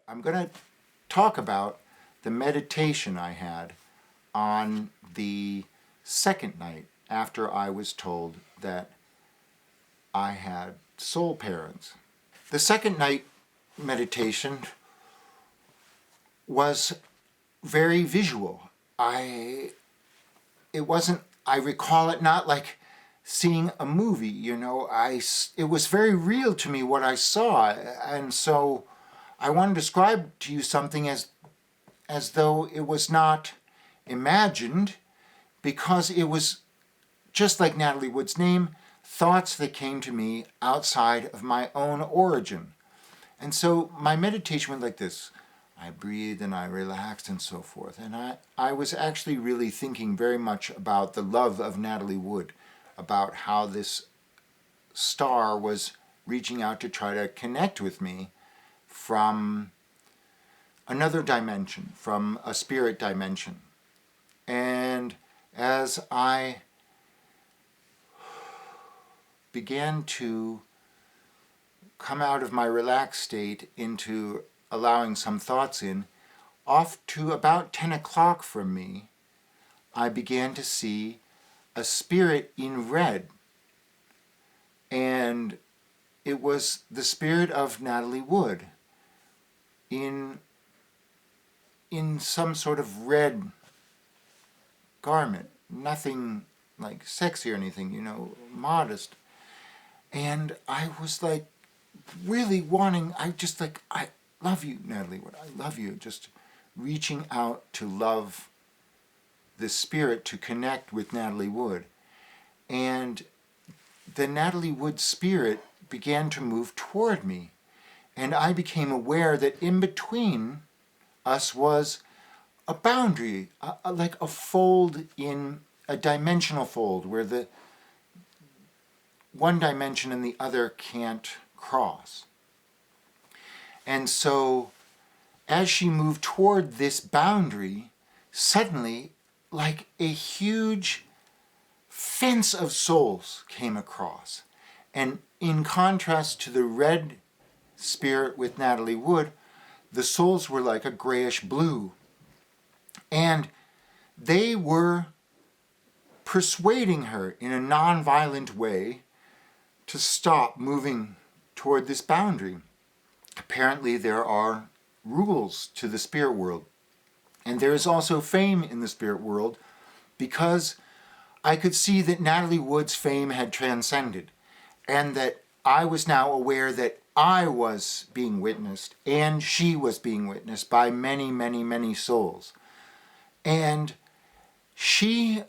I'm going to talk about the meditation I had on the second night after I was told that I had soul parents. The second night meditation was very visual. I recall it not like seeing a movie, it was very real to me what I saw. And so I want to describe to you something as though it was not imagined, because it was, just like Natalie Wood's name, thoughts that came to me outside of my own origin. And so my meditation went like this. I breathed and I relaxed and so forth. And I was actually really thinking very much about the love of Natalie Wood, about how this star was reaching out to try to connect with me from another dimension, from a spirit dimension. And as I began to come out of my relaxed state into allowing some thoughts in, off to about 10 o'clock from me, I began to see a spirit in red. And it was the spirit of Natalie Wood in some sort of red garment. Nothing like sexy or anything, modest. And I was like really wanting, I love you, Natalie Wood, I love you. Just reaching out to love the spirit, to connect with Natalie Wood. And the Natalie Wood spirit began to move toward me. And I became aware that in between us was a boundary, like a fold, in a dimensional fold where the one dimension and the other can't cross. And so as she moved toward this boundary, suddenly, like a huge fence of souls came across. And in contrast to the red spirit with Natalie Wood, the souls were like a grayish blue. And they were persuading her in a non-violent way to stop moving toward this boundary. Apparently there are rules to the spirit world. And there is also fame in the spirit world, because I could see that Natalie Wood's fame had transcended, and that I was now aware that I was being witnessed and she was being witnessed by many, many, many souls. And she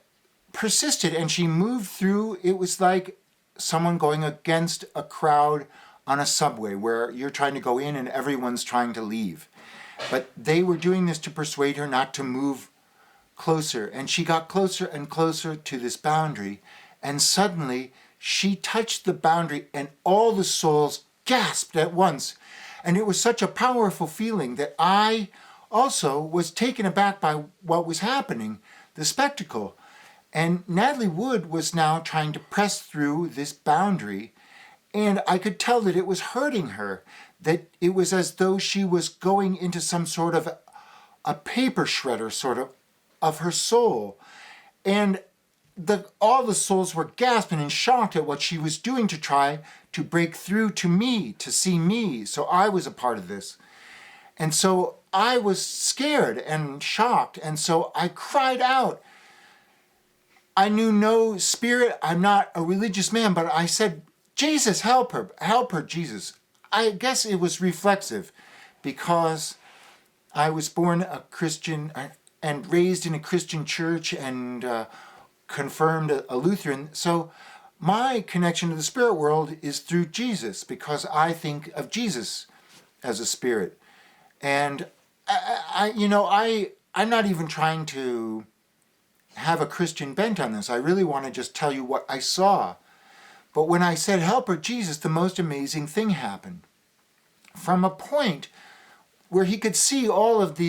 persisted and she moved through. It was like someone going against a crowd on a subway where you're trying to go in and everyone's trying to leave. But they were doing this to persuade her not to move closer. And she got closer and closer to this boundary. And suddenly she touched the boundary and all the souls gasped at once. And it was such a powerful feeling that I also was taken aback by what was happening, the spectacle. And Natalie Wood was now trying to press through this boundary. And I could tell that it was hurting her, that it was as though she was going into some sort of a paper shredder sort of her soul. And all the souls were gasping and shocked at what she was doing to try to break through to me, to see me. So I was a part of this. And so I was scared and shocked. And so I cried out. I knew no spirit. I'm not a religious man, but I said, Jesus, help her, Jesus. I guess it was reflexive, because I was born a Christian and raised in a Christian church and confirmed a Lutheran. So my connection to the spirit world is through Jesus, because I think of Jesus as a spirit. And I'm not even trying to have a Christian bent on this. I really want to just tell you what I saw. But when I said, help her, Jesus, the most amazing thing happened. From a point where he could see all of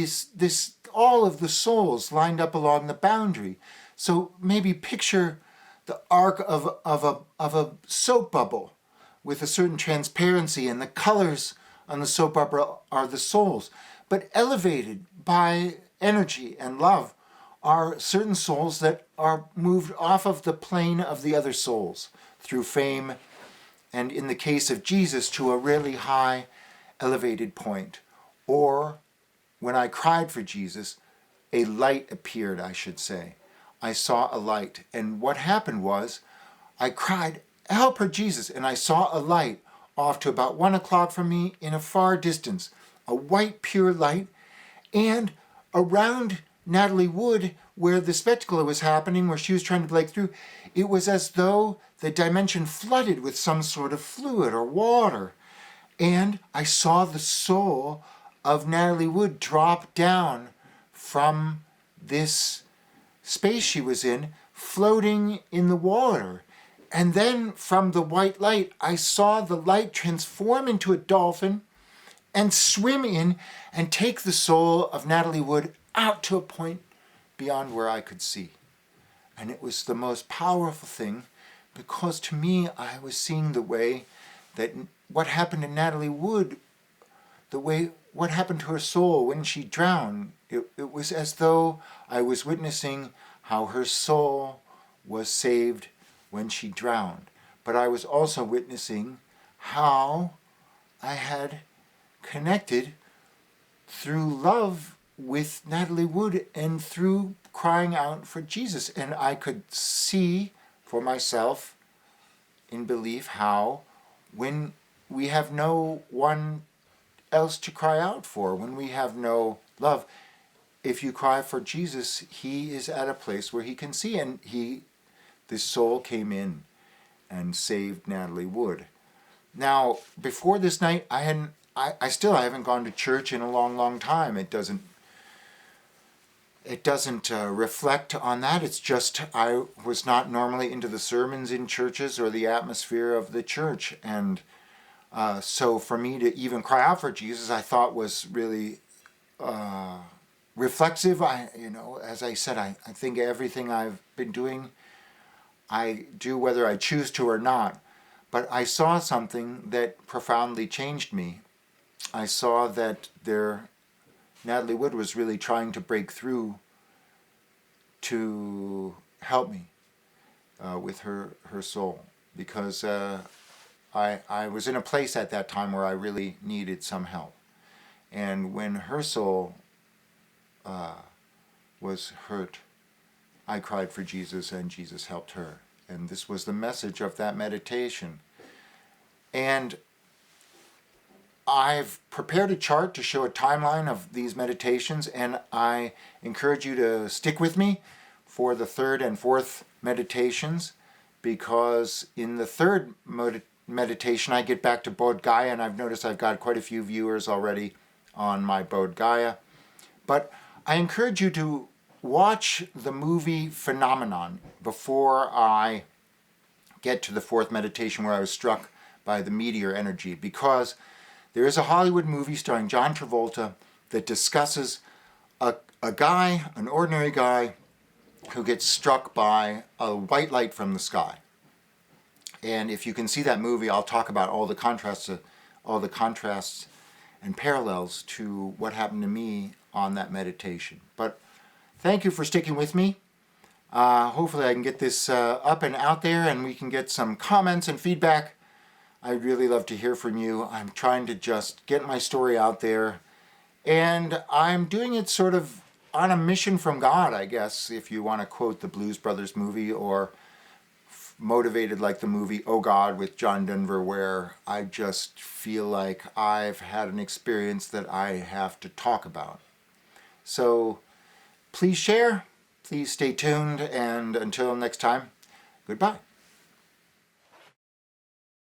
all of the souls lined up along the boundary. So maybe picture the arc of a soap bubble with a certain transparency, and the colors on the soap opera are the souls. But elevated by energy and love are certain souls that are moved off of the plane of the other souls through fame, and in the case of Jesus, to a really high, elevated point. Or, when I cried for Jesus, a light appeared, I should say. I saw a light. And what happened was, I cried, "Help her, Jesus," and I saw a light off to about 1 o'clock from me in a far distance, a white, pure light, and around Natalie Wood, where the spectacle was happening, where she was trying to break through, it was as though the dimension flooded with some sort of fluid or water. And I saw the soul of Natalie Wood drop down from this space she was in, floating in the water. And then from the white light, I saw the light transform into a dolphin and swim in and take the soul of Natalie Wood out to a point beyond where I could see. And it was the most powerful thing, because to me, I was seeing the way that what happened to Natalie Wood, what happened to her soul when she drowned, it was as though I was witnessing how her soul was saved when she drowned. But I was also witnessing how I had connected through love with Natalie Wood and through crying out for Jesus. And I could see for myself in belief how, when we have no one else to cry out for, when we have no love, if you cry for Jesus, he is at a place where he can see. And this soul came in and saved Natalie Wood. Now, before this night, I haven't gone to church in a long, long time. It doesn't reflect on that. It's just I was not normally into the sermons in churches or the atmosphere of the church. And so for me to even cry out for Jesus, I thought was really reflexive. As I said, I think everything I've been doing, I do whether I choose to or not. But I saw something that profoundly changed me. I saw that Natalie Wood was really trying to break through to help me with her soul, because I was in a place at that time where I really needed some help. And when her soul was hurt, I cried for Jesus, and Jesus helped her. And this was the message of that meditation. And I've prepared a chart to show a timeline of these meditations, and I encourage you to stick with me for the third and fourth meditations, because in the third meditation I get back to Bodh Gaya, and I've noticed I've got quite a few viewers already on my Bodh Gaya. But I encourage you to watch the movie Phenomenon before I get to the fourth meditation, where I was struck by the meteor energy, because there is a Hollywood movie starring John Travolta that discusses a guy, an ordinary guy, who gets struck by a white light from the sky. And if you can see that movie, I'll talk about all the contrasts and parallels to what happened to me on that meditation. But thank you for sticking with me. Hopefully I can get this up and out there, and we can get some comments and feedback. I'd really love to hear from you. I'm trying to just get my story out there, and I'm doing it sort of on a mission from God, I guess, if you want to quote the Blues Brothers movie, or motivated like the movie Oh God with John Denver, where I just feel like I've had an experience that I have to talk about. So please share, please stay tuned, and until next time, goodbye.